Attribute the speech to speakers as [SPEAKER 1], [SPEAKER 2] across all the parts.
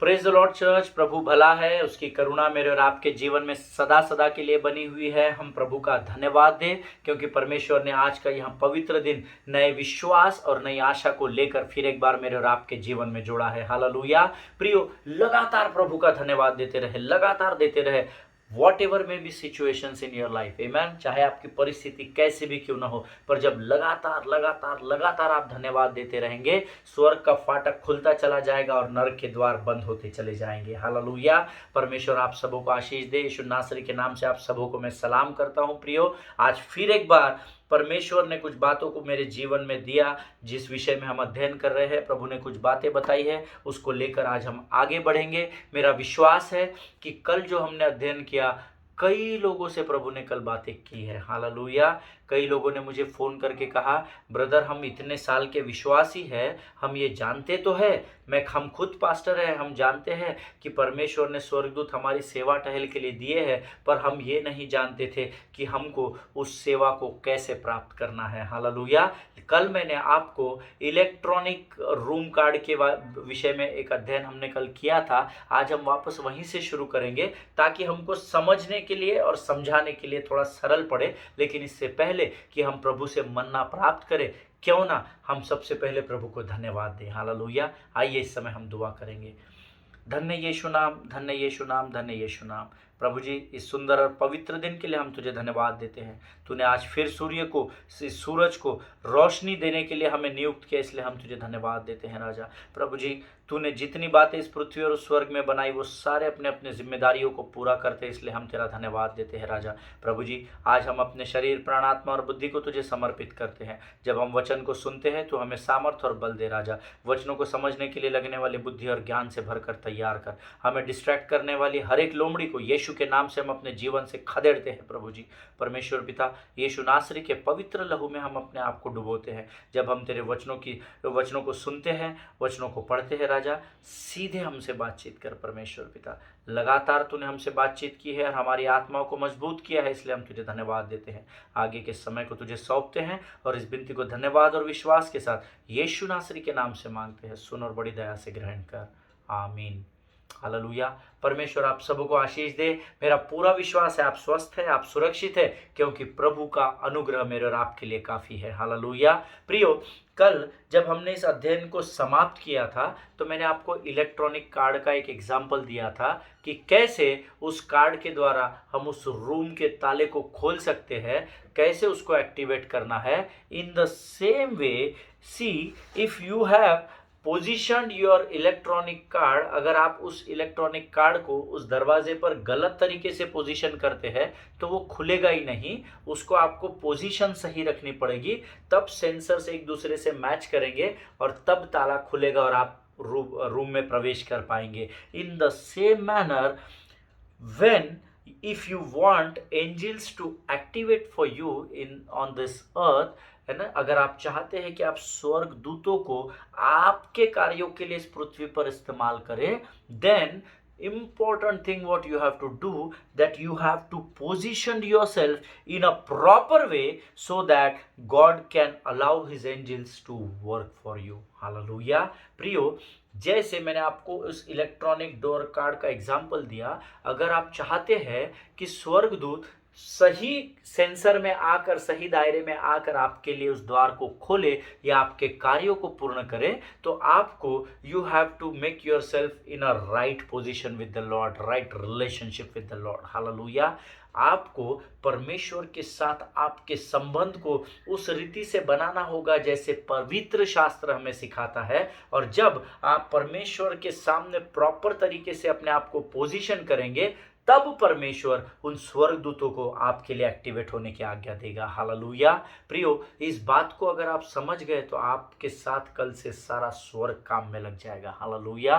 [SPEAKER 1] Praise the lord church. प्रभु भला है, उसकी करुणा मेरे और आपके जीवन में सदा सदा के लिए बनी हुई है। हम प्रभु का धन्यवाद दें क्योंकि परमेश्वर ने आज का यह पवित्र दिन नए विश्वास और नई आशा को लेकर फिर एक बार मेरे और आपके जीवन में जोड़ा है। हालेलुया। प्रियो, लगातार प्रभु का धन्यवाद देते रहे, लगातार देते रहे। Whatever may be situations in your life, amen. चाहे आपकी परिस्थिति कैसे भी क्यों ना हो, पर जब लगातार लगातार लगातार आप धन्यवाद देते रहेंगे, स्वर्ग का फाटक खुलता चला जाएगा और नरक के द्वार बंद होते चले जाएंगे। हालेलुया। परमेश्वर आप सबों को आशीष दे। यीशु नासरी के नाम से आप सबों को मैं सलाम करता हूं। प्रियो, आज फिर एक बार परमेश्वर ने कुछ बातों को मेरे जीवन में दिया, जिस विषय में हम अध्ययन कर रहे हैं। प्रभु ने कुछ बातें बताई है, उसको लेकर आज हम आगे बढ़ेंगे। मेरा विश्वास है कि कल जो हमने अध्ययन किया, कई लोगों से प्रभु ने कल बातें की है। हालेलुया। कई लोगों ने मुझे फ़ोन करके कहा, ब्रदर हम इतने साल के विश्वासी हैं, हम ये जानते तो है, हम खुद पास्टर हैं, हम जानते हैं कि परमेश्वर ने स्वर्गदूत हमारी सेवा टहल के लिए दिए हैं, पर हम ये नहीं जानते थे कि हमको उस सेवा को कैसे प्राप्त करना है। हालेलुया। कल मैंने आपको इलेक्ट्रॉनिक रूम कार्ड के विषय में एक अध्ययन हमने कल किया था। आज हम वापस वहीं से शुरू करेंगे ताकि हमको समझने के लिए और समझाने के लिए थोड़ा सरल पड़े। लेकिन इससे पहले कि हम प्रभु से मन्ना प्राप्त करें, क्यों ना हम सबसे पहले प्रभु को धन्यवाद दें। हालेलुया। आइए इस समय हम दुआ करेंगे। धन्य यीशु नाम, धन्य यीशु नाम, धन्य यीशु नाम। प्रभु जी, इस सुंदर और पवित्र दिन के लिए हम तुझे धन्यवाद देते हैं। तूने आज फिर सूरज को रोशनी देने के लिए हमें नियुक्त किया, इसलिए हम तुझे धन्यवाद देते हैं राजा। प्रभु जी, तूने जितनी बातें इस पृथ्वी और उस स्वर्ग में बनाई, वो सारे अपने अपने जिम्मेदारियों को पूरा करते हैं, इसलिए हम तेरा धन्यवाद देते हैं राजा। प्रभु जी, आज हम अपने शरीर, प्राण, आत्मा और बुद्धि को तुझे समर्पित करते हैं। जब हम वचन को सुनते हैं तो हमें सामर्थ्य और बल दे राजा। वचनों को समझने के लिए लगने वाली बुद्धि और ज्ञान से भरकर तैयार कर। हमें डिस्ट्रैक्ट करने वाली हर एक लोमड़ी को यीशु के नाम से हम अपने जीवन से खदेड़ते हैं। प्रभु जी, परमेश्वर पिता, यीशु नासरी के पवित्र लहू में हम अपने आप को डुबोते हैं। जब हम तेरे वचनों को सुनते हैं, वचनों को पढ़ते हैं राजा, सीधे हमसे बातचीत कर। परमेश्वर पिता, लगातार तूने हमसे बातचीत की है और हमारी आत्माओं को मजबूत किया है, इसलिए हम तुझे धन्यवाद देते हैं। आगे के समय को तुझे सौंपते हैं और इस विनती को धन्यवाद और विश्वास के साथ यीशु नासरी के नाम से मांगते हैं। सुन और बड़ी दया से ग्रहण कर। आमीन। हालेलुया। परमेश्वर आप सबों को आशीष दे। मेरा पूरा विश्वास है आप स्वस्थ है, आप सुरक्षित है, क्योंकि प्रभु का अनुग्रह मेरे और आपके लिए काफ़ी है। हालेलुया। प्रियो, कल जब हमने इस अध्ययन को समाप्त किया था तो मैंने आपको इलेक्ट्रॉनिक कार्ड का एक एग्जाम्पल दिया था कि कैसे उस कार्ड के द्वारा हम उस रूम के ताले को खोल सकते हैं, कैसे उसको एक्टिवेट करना है। In the same way, see if you have positioned your electronic card, अगर आप उस इलेक्ट्रॉनिक कार्ड को उस दरवाजे पर गलत तरीके से पोजीशन करते हैं तो वो खुलेगा ही नहीं। उसको आपको पोजीशन सही रखनी पड़ेगी, तब सेंसर्स एक दूसरे से मैच करेंगे और तब ताला खुलेगा और आप रूम में प्रवेश कर पाएंगे। In the same manner, when if you want angels to activate for you in on this earth, है ना, अगर आप चाहते हैं कि आप स्वर्ग दूतों को आपके कार्यों के लिए इस पृथ्वी पर इस्तेमाल करें, then important thing what you have to do, that you have to position yourself in a proper way so that God can allow his angels to work for you. Hallelujah. प्रियो, जैसे मैंने आपको उस इलेक्ट्रॉनिक डोर कार्ड का example दिया, अगर आप चाहते हैं कि स्वर्गदूत सही सेंसर में आकर, सही दायरे में आकर आपके लिए उस द्वार को खोले या आपके कार्यों को पूर्ण करे, तो आपको you have to make yourself in a right position with the Lord, right relationship with the Lord. Hallelujah. आपको परमेश्वर के साथ आपके संबंध को उस रीति से बनाना होगा जैसे पवित्र शास्त्र हमें सिखाता है। और जब आप परमेश्वर के सामने प्रॉपर तरीके से अपने आप को पोजीशन करेंगे, तब परमेश्वर उन स्वर्गदूतों को आपके लिए एक्टिवेट होने की आज्ञा देगा। हालेलुया। प्रियो, इस बात को अगर आप समझ गए तो आपके साथ कल से सारा स्वर्ग काम में लग जाएगा। Hallelujah.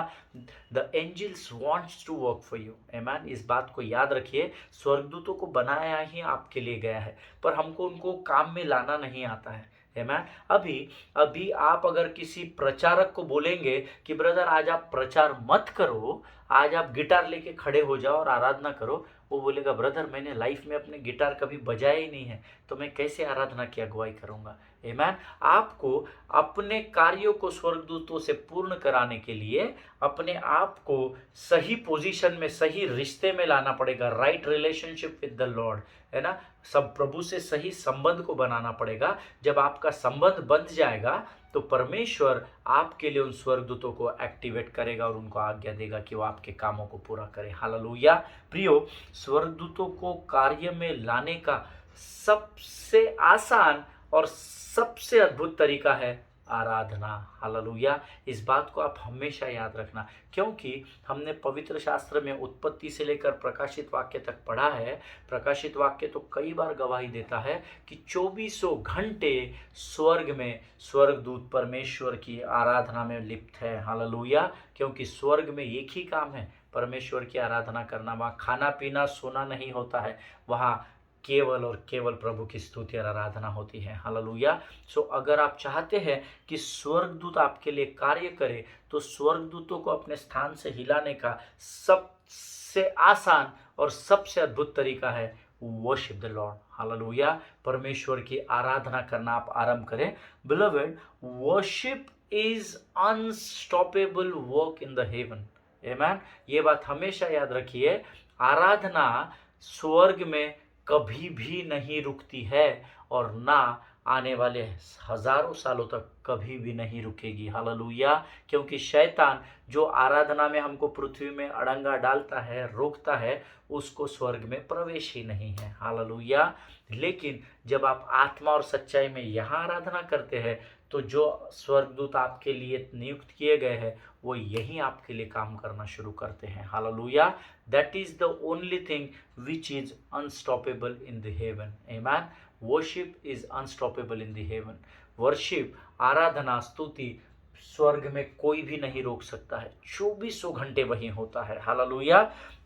[SPEAKER 1] The angels wants to work for you. आमीन। इस बात को याद रखिए, स्वर्गदूतों को बनाया ही आपके लिए गया है, पर हमको उनको काम में लाना नहीं आता है। अभी आप अगर किसी प्रचारक को बोलेंगे कि ब्रदर आज आप प्रचार मत करो, आज आप गिटार लेके खड़े हो जाओ और आराधना करो, वो बोलेगा ब्रदर मैंने लाइफ में अपने गिटार कभी बजाया ही नहीं है, तो मैं कैसे आराधना की अगुवाई करूँगा। आमेन। आपको अपने कार्यों को स्वर्गदूतों से पूर्ण कराने के लिए अपने आप को सही पोजीशन में, सही रिश्ते में लाना पड़ेगा, right relationship with the Lord, है ना। सब प्रभु से सही संबंध को बनाना पड़ेगा। जब आपका संबंध बन जाएगा तो परमेश्वर आपके लिए उन स्वर्गदूतों को एक्टिवेट करेगा और उनको आज्ञा देगा कि वो आपके कामों को पूरा करें। हालेलुया। प्रियो, स्वर्गदूतों को कार्य में लाने का सबसे आसान और सबसे अद्भुत तरीका है आराधना। हालेलुया। इस बात को आप हमेशा याद रखना, क्योंकि हमने पवित्र शास्त्र में उत्पत्ति से लेकर प्रकाशित वाक्य तक पढ़ा है। प्रकाशित वाक्य तो कई बार गवाही देता है कि 2400 घंटे स्वर्ग में स्वर्गदूत परमेश्वर की आराधना में लिप्त है। हालेलुया। क्योंकि स्वर्ग में एक ही काम है, परमेश्वर की आराधना करना। वहाँ खाना पीना सोना नहीं होता है, वहाँ केवल और केवल प्रभु की स्तुति और आराधना होती है। हालेलुया। सो अगर आप चाहते हैं कि स्वर्गदूत आपके लिए कार्य करे, तो स्वर्गदूतों को अपने स्थान से हिलाने का सबसे आसान और सबसे अद्भुत तरीका है वर्शिप द लॉर्ड। हालेलुया। परमेश्वर की आराधना करना आप आरंभ करें। Beloved, worship is unstoppable work in the heaven. Amen. ये बात हमेशा याद रखिए, आराधना स्वर्ग में कभी भी नहीं रुकती है और ना आने वाले हजारों सालों तक कभी भी नहीं रुकेगी। हालेलुया। क्योंकि शैतान जो आराधना में हमको पृथ्वी में अड़ंगा डालता है, रोकता है, उसको स्वर्ग में प्रवेश ही नहीं है। हालेलुया। लेकिन जब आप आत्मा और सच्चाई में यहाँ आराधना करते हैं, तो जो स्वर्गदूत आपके लिए नियुक्त किए गए हैं वो यहीं आपके लिए काम करना शुरू करते हैं। Hallelujah. That is the only thing which is unstoppable in the heaven. Amen. Worship is unstoppable in the heaven. Worship, आराधना, स्तुति स्वर्ग में कोई भी नहीं रोक सकता है। 2400 घंटे वहीं होता है। हालेलुया।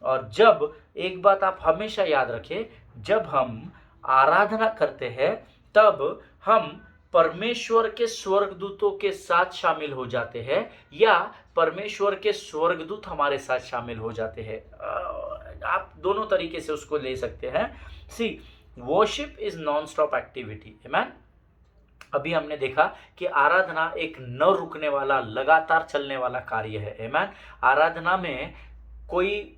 [SPEAKER 1] और जब, एक बात आप हमेशा याद रखें, जब हम आराधना करते हैं तब हम परमेश्वर के स्वर्गदूतों के साथ शामिल हो जाते हैं या परमेश्वर के स्वर्गदूत हमारे साथ शामिल हो जाते हैं। आप दोनों तरीके से उसको ले सकते हैं। See, worship is non stop activity. Amen. अभी हमने देखा कि आराधना एक न रुकने वाला, लगातार चलने वाला कार्य है। आमेन। आराधना में कोई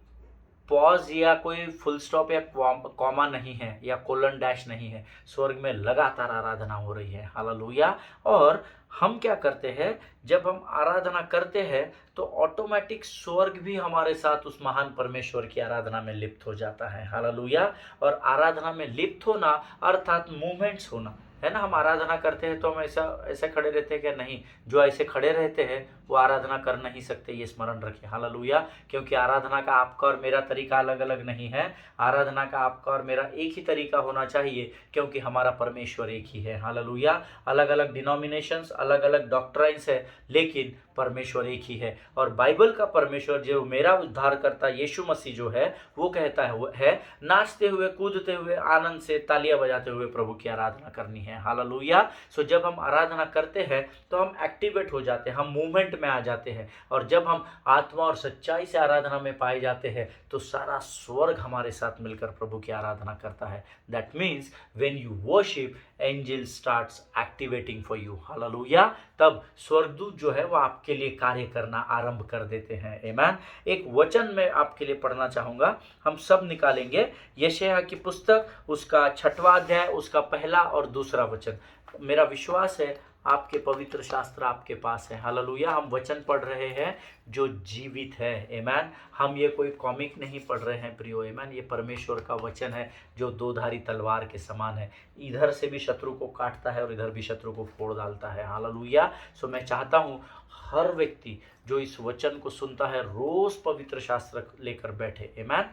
[SPEAKER 1] पॉज या कोई फुल स्टॉप या कॉमा नहीं है या कोलन डैश नहीं है। स्वर्ग में लगातार आराधना हो रही है। हालेलुया। और हम क्या करते हैं, जब हम आराधना करते हैं तो ऑटोमेटिक स्वर्ग भी हमारे साथ उस महान परमेश्वर की आराधना में लिप्त हो जाता है। हालेलुया। और आराधना में लिप्त होना अर्थात मूवमेंट्स होना, है ना। हम आराधना करते हैं तो हम ऐसे खड़े रहते हैं क्या? नहीं। जो ऐसे खड़े रहते हैं वो आराधना कर नहीं सकते, ये स्मरण रखें। हालेलुया। क्योंकि आराधना का आपका और मेरा तरीका अलग अलग नहीं है। आराधना का आपका और मेरा एक ही तरीका होना चाहिए, क्योंकि हमारा परमेश्वर एक ही है। हालेलुया। अलग अलग डिनोमिनेशंस, अलग अलग डॉक्ट्राइन्स है, लेकिन परमेश्वर एक ही है। और बाइबल का परमेश्वर जो मेरा उद्धारकर्ता यीशु मसीह जो है, वो कहता है वो है नाचते हुए, कूदते हुए, आनंद से तालियां बजाते हुए प्रभु की आराधना करनी है। हालेलुया। सो जब हम आराधना करते हैं तो हम एक्टिवेट हो जाते हैं, हम मूवमेंट में आ जाते हैं। और जब हम आत्मा और सच्चाई से आराधना में पाए जाते हैं तो सारा स्वर्ग हमारे साथ मिलकर प्रभु की आराधना करता है। That means when you worship, angel starts activating for you. Hallelujah. तब स्वर्गदूत जो है वो आपके लिए कार्य करना आरंभ कर देते हैं। आमेन। एक वचन मैं आपके लिए पढ़ना चाहूंगा, हम सब निकालेंगे। यशायाह की पुस्तक, उसका 6वां अध्याय, उसका पहला और दूसरा वचन। मेरा विश्वास है आपके पवित्र शास्त्र आपके पास है। हालेलुया। हम वचन पढ़ रहे हैं जो जीवित है। आमेन। हम ये कोई कॉमिक नहीं पढ़ रहे हैं प्रियो। आमेन। ये परमेश्वर का वचन है जो दोधारी तलवार के समान है, इधर से भी शत्रु को काटता है और इधर भी शत्रु को फोड़ डालता है। हालेलुया। सो मैं चाहता हूँ हर व्यक्ति जो इस वचन को सुनता है रोज पवित्र शास्त्र लेकर बैठे। आमेन।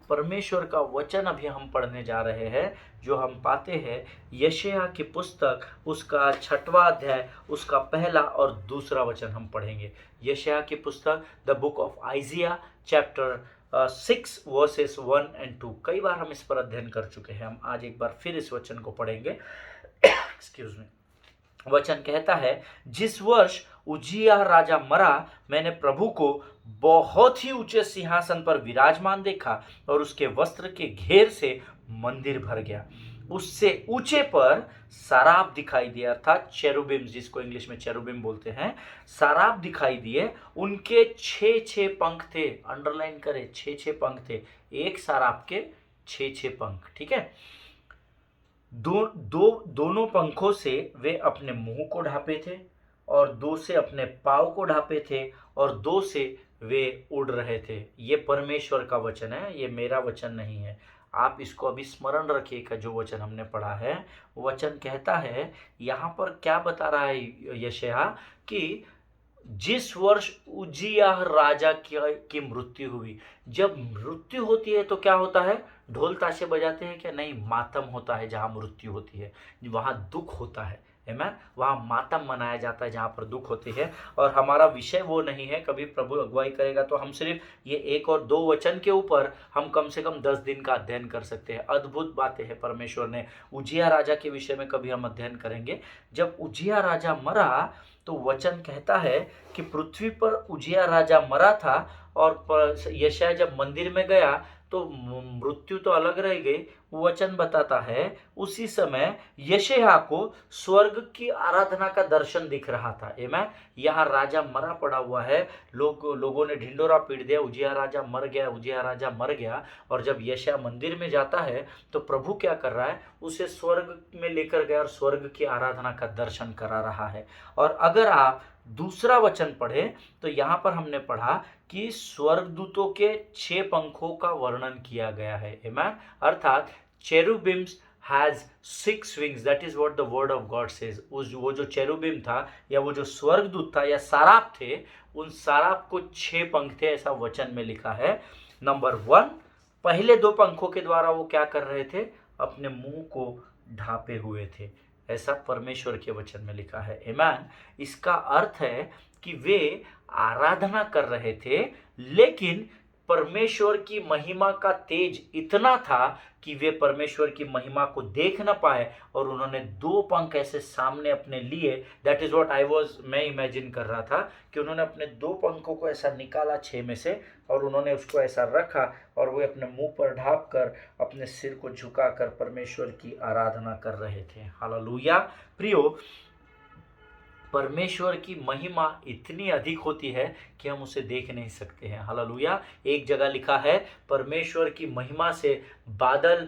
[SPEAKER 1] परमेश्वर का वचन अभी हम पढ़ने जा रहे हैं, जो हम पाते हैं यशायाह की पुस्तक, उसका 6वां अध्याय, उसका पहला और दूसरा वचन हम पढ़ेंगे। यशायाह की पुस्तक, the book of आइजिया, chapter 6 versus 1 and 2। कई बार हम इस पर अध्ययन कर चुके हैं, हम आज एक बार फिर इस वचन को पढ़ेंगे। Excuse me. वचन कहता है, जिस वर्ष उजिया राजा मरा, मैंने प्रभु को बहुत ही ऊंचे सिंहासन पर विराजमान देखा और उसके वस्त्र के घेर से मंदिर भर गया। उससे ऊंचे पर सराब दिखाई दिया, अर्थात चेरुबिम, जिसको इंग्लिश में चेरुबिम बोलते हैं, सराब दिखाई दिए। उनके 6 6 पंख थे, अंडरलाइन करें, 6 6 पंख थे, एक सराब के 6 6 पंख, ठीक है। दोनों पंखों से वे अपने मुंह को ढांपे थे और दो से अपने पाँव को ढांपे थे और दो से वे उड़ रहे थे। ये परमेश्वर का वचन है, ये मेरा वचन नहीं है। आप इसको अभी स्मरण रखिएगा, जो वचन हमने पढ़ा है। वचन कहता है, यहाँ पर क्या बता रहा है यशायाह, कि जिस वर्ष उज्जियाह राजा की मृत्यु हुई, जब मृत्यु होती है तो क्या होता है, ढोल ताशे बजाते हैं क्या? नहीं, मातम होता है। जहाँ मृत्यु होती है वहाँ दुख होता है, आमेन। वहाँ मातम मनाया जाता है जहाँ पर दुख होती है। और हमारा विषय वो नहीं है, कभी प्रभु अगुवाई करेगा तो हम सिर्फ ये 1 और 2 वचन के ऊपर हम कम से कम 10 दिन का अध्ययन कर सकते हैं। अद्भुत बातें हैं परमेश्वर ने। उज्जियाह राजा के विषय में कभी हम अध्ययन करेंगे। जब उज्जियाह राजा मरा तो वचन कहता है कि पृथ्वी पर उज्जियाह राजा मरा था, और यशायाह जब मंदिर में गया तो मृत्यु तो अलग रह गई। वचन बताता है उसी समय यशायाह को स्वर्ग की आराधना का दर्शन दिख रहा था। आमेन। यहाँ राजा मरा पड़ा हुआ है, लोगों ने ढिंडोरा पीट दिया, उज्जियाह राजा मर गया, उज्जियाह राजा मर गया। और जब यशायाह मंदिर में जाता है तो प्रभु क्या कर रहा है, उसे स्वर्ग में लेकर गया और स्वर्ग की आराधना का दर्शन करा रहा है। और अगर आप दूसरा वचन पढ़े तो यहाँ पर हमने पढ़ा कि स्वर्गदूतों के 6 पंखों का वर्णन किया गया है। आमेन। अर्थात cherubims has 6 wings, that is what the word of God says. वो जो चेरुबिम था या वो जो स्वर्गदूत था या साराप थे, उन साराप को 6 पंख थे, ऐसा वचन में लिखा है। नंबर 1, पहले 2 पंखों के द्वारा वो क्या कर रहे थे, अपने मुंह को ढांपे हुए थे, ऐसा परमेश्वर के वचन में लिखा है। आमेन। इसका अर्थ है कि वे आराधना कर रहे थे, लेकिन परमेश्वर की महिमा का तेज इतना था कि वे परमेश्वर की महिमा को देख ना पाए, और उन्होंने 2 पंख ऐसे सामने अपने लिए। दैट इज व्हाट मैं इमेजिन कर रहा था कि उन्होंने अपने 2 पंखों को ऐसा निकाला 6 में से, और उन्होंने उसको ऐसा रखा और वे अपने मुंह पर ढांप कर अपने सिर को झुकाकर परमेश्वर की आराधना कर रहे थे। हालेलुया। प्रियो, परमेश्वर की महिमा इतनी अधिक होती है कि हम उसे देख नहीं सकते हैं। हालेलुया। एक जगह लिखा है, परमेश्वर की महिमा से बादल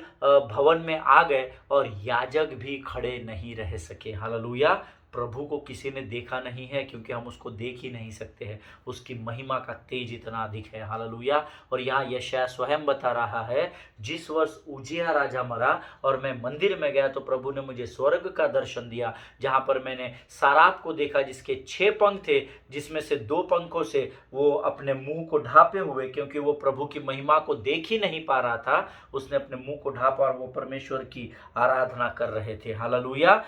[SPEAKER 1] भवन में आ गए और याजक भी खड़े नहीं रह सके। हालेलुया। प्रभु को किसी ने देखा नहीं है, क्योंकि हम उसको देख ही नहीं सकते हैं, उसकी महिमा का तेज इतना अधिक है। हालेलुया। और यहाँ यशायाह स्वयं बता रहा है, जिस वर्ष उज्जियाह राजा मरा और मैं मंदिर में गया तो प्रभु ने मुझे स्वर्ग का दर्शन दिया, जहाँ पर मैंने साराप को देखा जिसके 6 पंख थे, जिसमें से 2 पंखों से वो अपने मुंह को ढांपे हुए, क्योंकि वो प्रभु की महिमा को देख ही नहीं पा रहा था, उसने अपने मुंह को ढांपा और वो परमेश्वर की आराधना कर रहे थे। हालेलुया।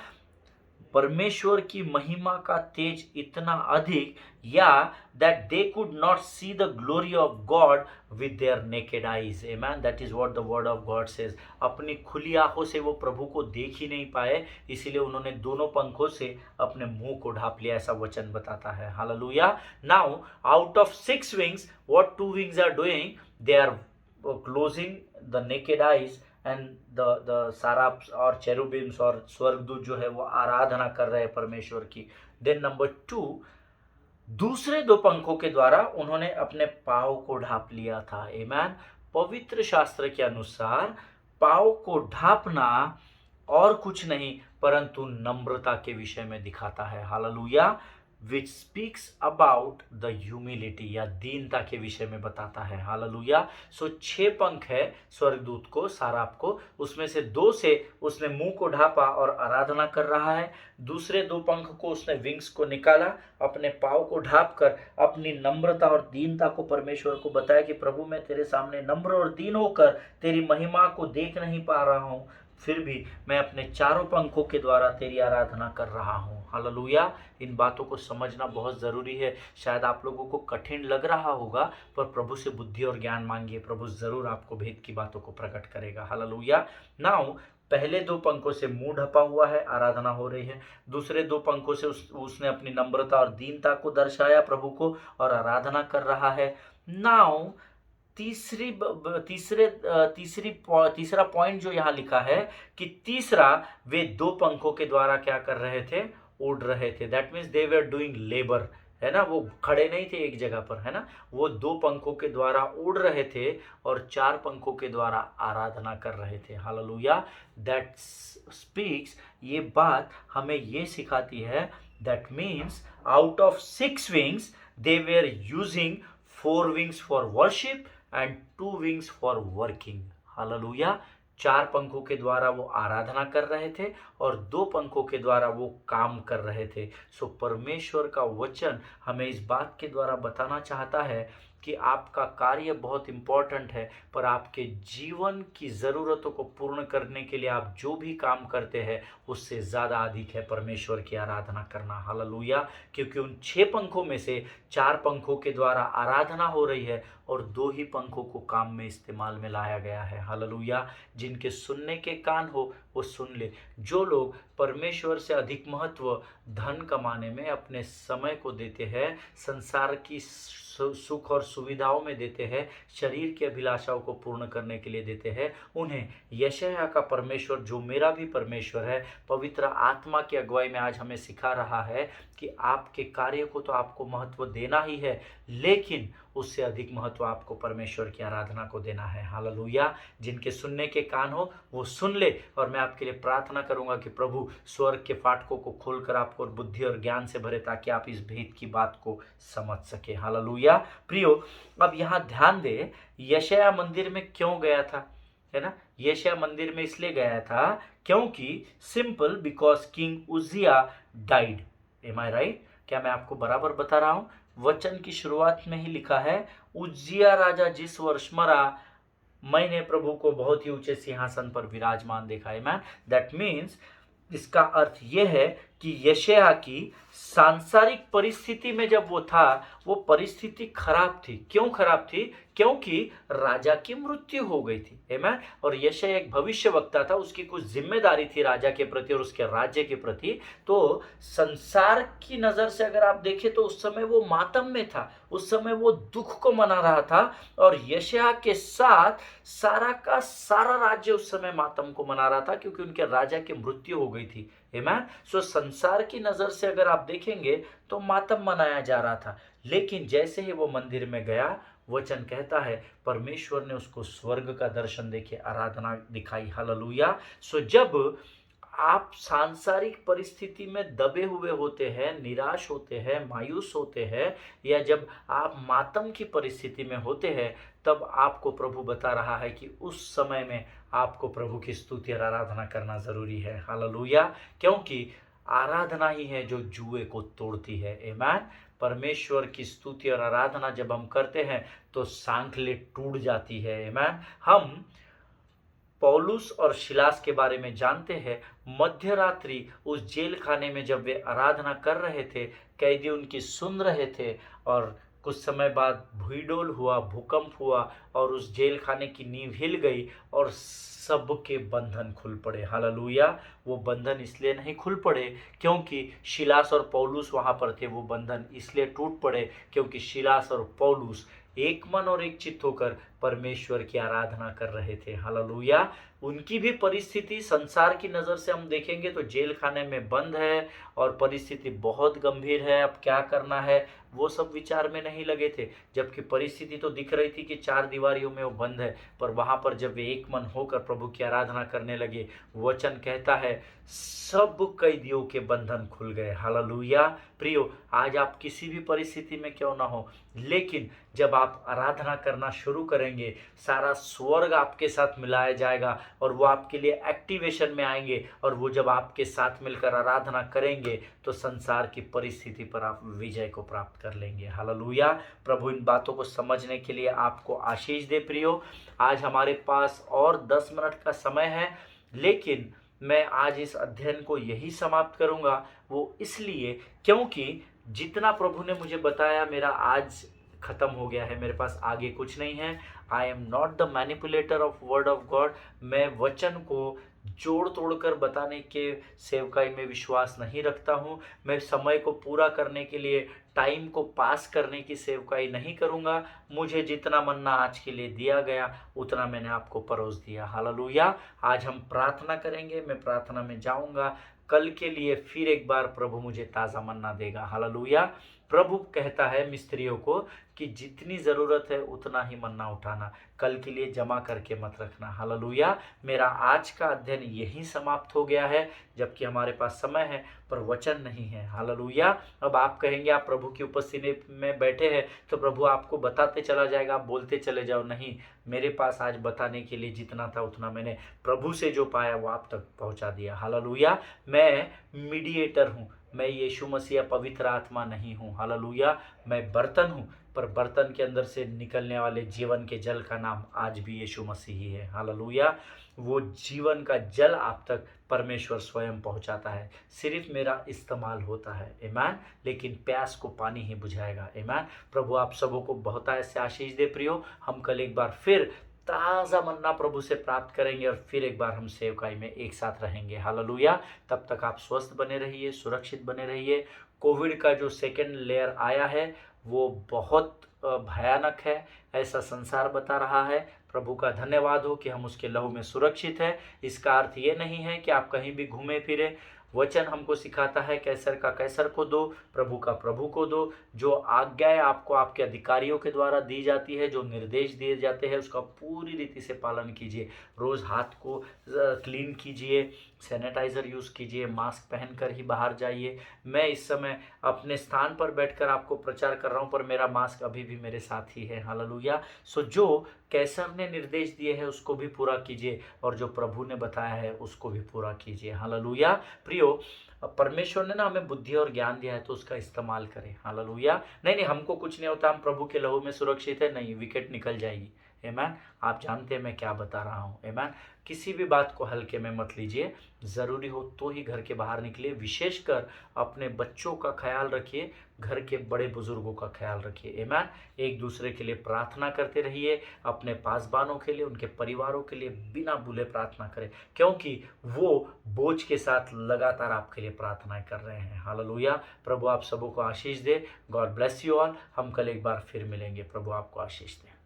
[SPEAKER 1] परमेश्वर की महिमा का तेज इतना अधिक, या that they could not see the glory of God with their naked eyes. Amen. That is what the word of God says. अपनी खुली आंखों से वो प्रभु को देख ही नहीं पाए, इसीलिए उन्होंने दोनों पंखों से अपने मुंह को ढांप लिया, ऐसा वचन बताता है। Hallelujah. Now out of 6 wings, what 2 wings are doing, they are closing the naked eyes, and the seraphs और चेरुबिम्स और स्वर्गदूत जो है वो आराधना कर रहे हैं परमेश्वर की। देन नंबर 2, दूसरे 2 पंखों के द्वारा उन्होंने अपने पाँव को ढांप लिया था। आमेन। पवित्र शास्त्र के अनुसार पाँव को ढांपना और कुछ नहीं परंतु नम्रता के विषय में दिखाता है। Hallelujah. Which speaks about the humility, या दीनता के विषय में बताता है। हालेलुया। सो 6 पंख है स्वर्गदूत को, साराप को, उसमें से 2 से उसने मुंह को ढांपा और आराधना कर रहा है। दूसरे 2 पंख को उसने विंग्स को निकाला, अपने पाँव को ढांप कर अपनी नम्रता और दीनता को परमेश्वर को बताया कि प्रभु मैं तेरे सामने नम्र और दीन होकर तेरी महिमा को देख नहीं पा रहा हूँ, फिर भी मैं अपने 4 पंखों के द्वारा तेरी आराधना कर रहा हूँ। हालेलुया। इन बातों को समझना बहुत ज़रूरी है। शायद आप लोगों को कठिन लग रहा होगा, पर प्रभु से बुद्धि और ज्ञान मांगिए, प्रभु ज़रूर आपको भेद की बातों को प्रकट करेगा। हालेलुया। नाउ पहले 2 पंखों से मुंह ढपा हुआ है, आराधना हो रही है। दूसरे 2 पंखों से उसने अपनी नम्रता और दीनता को दर्शाया प्रभु को और आराधना कर रहा है। नाउ तीसरा पॉइंट जो यहाँ लिखा है कि तीसरा, वे 2 पंखों के द्वारा क्या कर रहे थे? उड़ रहे थे। That means they were doing labour, है ना, वो खड़े नहीं थे एक जगह पर, है ना, वो 2 पंखों के द्वारा उड़ रहे थे और 4 पंखों के द्वारा आराधना कर रहे थे। हालेलुया। दैट स्पीक्स, ये बात हमें ये सिखाती है, that means out of 6 wings they were using 4 wings for worship and 2 wings for working. Hallelujah. 4 पंखों के द्वारा वो आराधना कर रहे थे और 2 पंखों के द्वारा वो काम कर रहे थे। सो परमेश्वर का वचन हमें इस बात के द्वारा बताना चाहता है कि आपका कार्य बहुत इम्पोर्टेंट है, पर आपके जीवन की ज़रूरतों को पूर्ण करने के लिए आप जो भी काम करते हैं उससे ज़्यादा अधिक है परमेश्वर की आराधना करना। हालेलुया। क्योंकि उन 6 पंखों में से 4 पंखों के द्वारा आराधना हो रही है और 2 ही पंखों को काम में इस्तेमाल में लाया गया है। हालेलुया। जिनके सुनने के कान हो वो सुन ले। जो लोग परमेश्वर से अधिक महत्व धन कमाने में अपने समय को देते हैं, संसार की सुख और सुविधाओं में देते हैं, शरीर की अभिलाषाओं को पूर्ण करने के लिए देते हैं, उन्हें यशायाह का परमेश्वर, जो मेरा भी परमेश्वर है, पवित्र आत्मा की अगुवाई में आज हमें सिखा रहा है कि आपके कार्य को तो आपको महत्व देना ही है, लेकिन उससे अधिक महत्व आपको परमेश्वर की आराधना को देना है। हालेलुया। जिनके सुनने के कान हो वो सुन ले। और मैं आपके लिए प्रार्थना करूंगा कि प्रभु स्वर्ग के फाटकों को खोलकर आपको बुद्धि और ज्ञान से भरे, ताकि आप इस भेद की बात को समझ सके। हालेलुया। प्रियो, अब यहाँ ध्यान दे, यशायाह मंदिर में क्यों गया था, है ना? यशायाह मंदिर में इसलिए गया था क्योंकि simple because king Uzziah died. Am I right? क्या मैं आपको बराबर बता रहा हूं? वचन की शुरुआत में ही लिखा है, उज्जिया राजा जिस वर्ष मरा, मैंने प्रभु को बहुत ही ऊंचे सिंहासन पर विराजमान देखा है। मैन, दैट मीन्स, इसका अर्थ यह है कि यशायाह की सांसारिक परिस्थिति में जब वो था, वो परिस्थिति खराब थी। क्यों खराब थी? क्योंकि राजा की मृत्यु हो गई थी। आमीन। और यशायाह एक भविष्यवक्ता था, उसकी कुछ जिम्मेदारी थी राजा के प्रति और उसके राज्य के प्रति। तो संसार की नजर से अगर आप देखें तो उस समय वो मातम में था, उस समय वो दुख को मना रहा था, और यशायाह के साथ सारा का सारा राज्य उस समय मातम को मना रहा था, क्योंकि उनके राजा की मृत्यु हो गई थी। आमीन। सो संसार की नजर से अगर आप देखेंगे तो मातम मनाया जा रहा था, लेकिन जैसे ही वो मंदिर में गया, वचन कहता है परमेश्वर ने उसको स्वर्ग का दर्शन देके आराधना दिखाई। हालेलुया। सो जब आप सांसारिक परिस्थिति में दबे हुए होते हैं, निराश होते हैं, मायूस होते हैं, या जब आप मातम की परिस्थिति में होते हैं, तब आपको प्रभु बता रहा है कि उस समय में आपको प्रभु की स्तुति और आराधना करना जरूरी है। हालेलुया। क्योंकि आराधना ही है जो जुए को तोड़ती है। आमीन। परमेश्वर की स्तुति और आराधना जब हम करते हैं तो सांखले टूट जाती है। आमीन। हम पौलुस और शिलास के बारे में जानते हैं। मध्य रात्रि उस जेल खाने में जब वे आराधना कर रहे थे, कैदी उनकी सुन रहे थे, और कुछ समय बाद भूईडोल हुआ, भूकंप हुआ, और उस जेल खाने की नींव हिल गई और सबके बंधन खुल पड़े। हालेलुया। वो बंधन इसलिए नहीं खुल पड़े क्योंकि शिलास और पौलुस वहां पर थे, वो बंधन इसलिए टूट पड़े क्योंकि शिलास और पौलुस एक मन और एक चित्त होकर परमेश्वर की आराधना कर रहे थे। हालेलुया। उनकी भी परिस्थिति संसार की नज़र से हम देखेंगे तो जेल खाने में बंद है और परिस्थिति बहुत गंभीर है, अब क्या करना है, वो सब विचार में नहीं लगे थे। जबकि परिस्थिति तो दिख रही थी कि 4 दीवारियों में वो बंद है, पर वहाँ पर जब वे एक मन होकर प्रभु की आराधना करने लगे, वचन कहता है सब कैदियों के बंधन खुल गए। हालेलुया। प्रियो, आज आप किसी भी परिस्थिति में क्यों ना हो, लेकिन जब आप आराधना करना शुरू करेंगे, सारा स्वर्ग आपके साथ मिलाया जाएगा और वो आपके लिए एक्टिवेशन में आएंगे, और वो जब आपके साथ मिलकर आराधना करेंगे तो संसार की परिस्थिति पर आप विजय को प्राप्त कर लेंगे। हालेलुया। प्रभु इन बातों को समझने के लिए आपको आशीष दे। प्रियो, आज हमारे पास और 10 मिनट का समय है, लेकिन मैं आज इस अध्ययन को यही समाप्त करूंगा। वो इसलिए क्योंकि जितना प्रभु ने मुझे बताया, मेरा आज खत्म हो गया है, मेरे पास आगे कुछ नहीं है। I am not the manipulator of word of God. मैं वचन को जोड़ तोड़कर बताने के सेवकाई में विश्वास नहीं रखता हूँ। मैं समय को पूरा करने के लिए, टाइम को पास करने की सेवकाई नहीं करूँगा। मुझे जितना मन्ना आज के लिए दिया गया उतना मैंने आपको परोस दिया। हालेलुया। आज हम प्रार्थना करेंगे, मैं प्रार्थना में जाऊँगा। कल के लिए फिर एक बार प्रभु मुझे ताज़ा मन्ना देगा। हालेलुया। प्रभु कहता है मिस्त्रियों को कि जितनी ज़रूरत है उतना ही मन्ना उठाना, कल के लिए जमा करके मत रखना। हालेलुया। मेरा आज का अध्ययन यहीं समाप्त हो गया है, जबकि हमारे पास समय है पर वचन नहीं है। हालेलुया। अब आप कहेंगे आप प्रभु की उपस्थिति में बैठे हैं तो प्रभु आपको बताते चला जाएगा, आप बोलते चले जाओ। नहीं, मेरे पास आज बताने के लिए जितना था उतना मैंने प्रभु से जो पाया वो आप तक पहुंचा दिया। हालेलुया। मैं मीडिएटर हूँ, मैं यीशु मसीह पवित्र आत्मा नहीं हूँ। हालेलुया। मैं बर्तन हूँ, पर बर्तन के अंदर से निकलने वाले जीवन के जल का नाम आज भी यीशु मसीह ही है। हालेलुया। वो जीवन का जल आप तक परमेश्वर स्वयं पहुंचाता है, सिर्फ मेरा इस्तेमाल होता है। आमीन। लेकिन प्यास को पानी ही बुझाएगा। आमीन। प्रभु आप सबों को बहुत ऐसे आशीष दे प्रियो। हम कल एक बार फिर ताज़ा मन्ना प्रभु से प्राप्त करेंगे और फिर एक बार हम सेवकाई में एक साथ रहेंगे। हालेलुया। तब तक आप स्वस्थ बने रहिए, सुरक्षित बने रहिए। कोविड का जो सेकेंड लेयर आया है वो बहुत भयानक है, ऐसा संसार बता रहा है। प्रभु का धन्यवाद हो कि हम उसके लहू में सुरक्षित हैं। इसका अर्थ ये नहीं है कि आप कहीं भी घूमे फिरे। वचन हमको सिखाता है कैसर का कैसर को दो, प्रभु का प्रभु को दो। जो आज्ञाएं आपको आपके अधिकारियों के द्वारा दी जाती है, जो निर्देश दिए जाते हैं, उसका पूरी रीति से पालन कीजिए। रोज़ हाथ को क्लीन कीजिए, सैनिटाइज़र यूज़ कीजिए, मास्क पहनकर ही बाहर जाइए। मैं इस समय अपने स्थान पर बैठकर आपको प्रचार कर रहा हूँ, पर मेरा मास्क अभी भी मेरे साथ ही है। हालेलुया। सो जो कैसर ने निर्देश दिए हैं उसको भी पूरा कीजिए, और जो प्रभु ने बताया है उसको भी पूरा कीजिए। हालेलुया। प्रियो, परमेश्वर ने ना हमें बुद्धि और ज्ञान दिया है तो उसका इस्तेमाल करें। हालेलुया। नहीं, हमको कुछ नहीं होता, हम प्रभु के लहू में सुरक्षित है। नहीं, विकेट निकल जाएगी। आमीन। आप जानते हैं मैं क्या बता रहा हूँ। आमीन। किसी भी बात को हल्के में मत लीजिए, ज़रूरी हो तो ही घर के बाहर निकलिए। विशेषकर अपने बच्चों का ख्याल रखिए, घर के बड़े बुजुर्गों का ख्याल रखिए। आमीन। एक दूसरे के लिए प्रार्थना करते रहिए, अपने पासबानों के लिए, उनके परिवारों के लिए बिना भूले प्रार्थना करें, क्योंकि वो बोझ के साथ लगातार आपके लिए प्रार्थनाएं कर रहे हैं। हालेलुया। प्रभु आप सबों को आशीष दे। God bless you all. हम कल एक बार फिर मिलेंगे। प्रभु आपको आशीष दे।